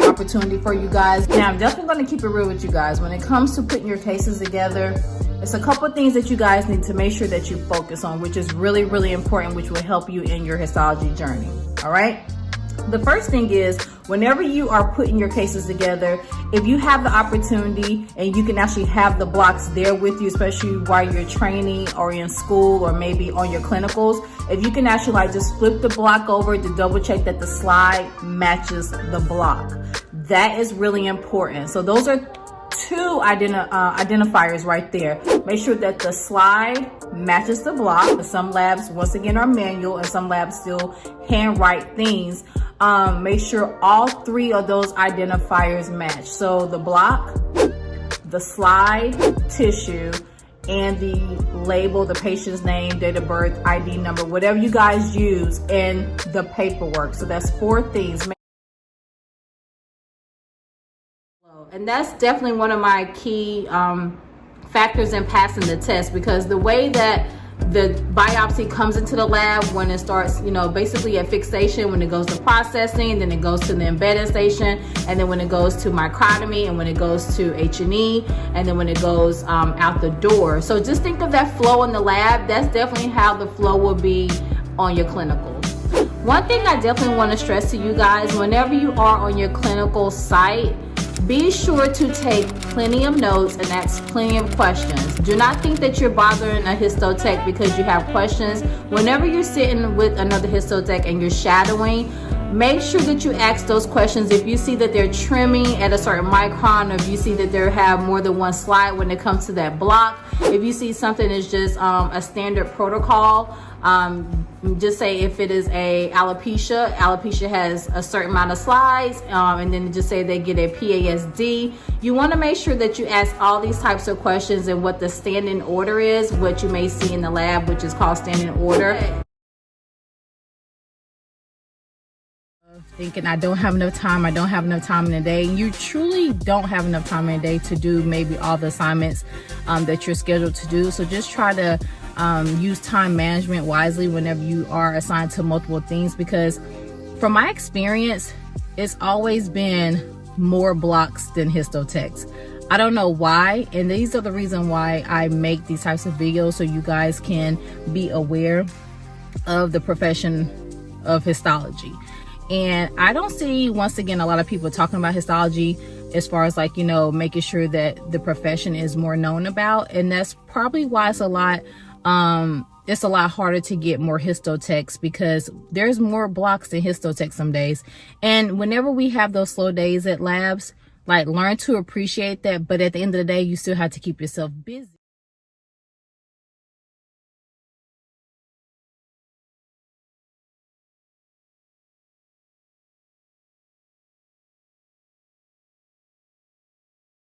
opportunity for you guys. Now, I'm definitely going to keep it real with you guys. When it comes to putting your cases together, it's a couple of things that you guys need to make sure that you focus on, which is really, really important, which will help you in your histology journey. All right. The first thing is, whenever you are putting your cases together, if you have the opportunity and you can actually have the blocks there with you, especially while you're training or in school or maybe on your clinicals, if you can actually like just flip the block over to double check that the slide matches the block. That is really important. So those are two identifiers right there. Make sure that the slide matches the block. Some labs, once again, are manual and some labs still handwrite things. Make sure all three of those identifiers match. So the block, the slide tissue, and the label, the patient's name, date of birth, ID number, whatever you guys use, and the paperwork. So that's 4 things. And that's definitely one of my key factors in passing the test, because the way that the biopsy comes into the lab, when it starts, basically at fixation, when it goes to processing, then it goes to the embedding station, and then when it goes to microtomy, and when it goes to H&E, and then when it goes out the door. So just think of that flow in the lab. That's definitely how the flow will be on your clinicals. One thing I definitely want to stress to you guys, whenever you are on your clinical site, be sure to take plenty of notes and ask plenty of questions. Do not think that you're bothering a histotech because you have questions. Whenever you're sitting with another histotech and you're shadowing, make sure that you ask those questions. If you see that they're trimming at a certain micron, or if you see that they have more than one slide when it comes to that block, if you see something is just a standard protocol, just say if it is a alopecia has a certain amount of slides, and then just say they get a PASD. You want to make sure that you ask all these types of questions and what the standing order is, what you may see in the lab, which is called standing order. Thinking I don't have enough time in a day, and you truly don't have enough time in a day to do maybe all the assignments that you're scheduled to do. So just try to use time management wisely whenever you are assigned to multiple things, because from my experience, it's always been more blocks than histotechs. I don't know why, and these are the reason why I make these types of videos, so you guys can be aware of the profession of histology. And I don't see, once again, a lot of people talking about histology as far as like, making sure that the profession is more known about. And that's probably why it's a lot harder to get more histotechs, because there's more blocks than histotechs some days. And whenever we have those slow days at labs, like, learn to appreciate that. But at the end of the day, you still have to keep yourself busy.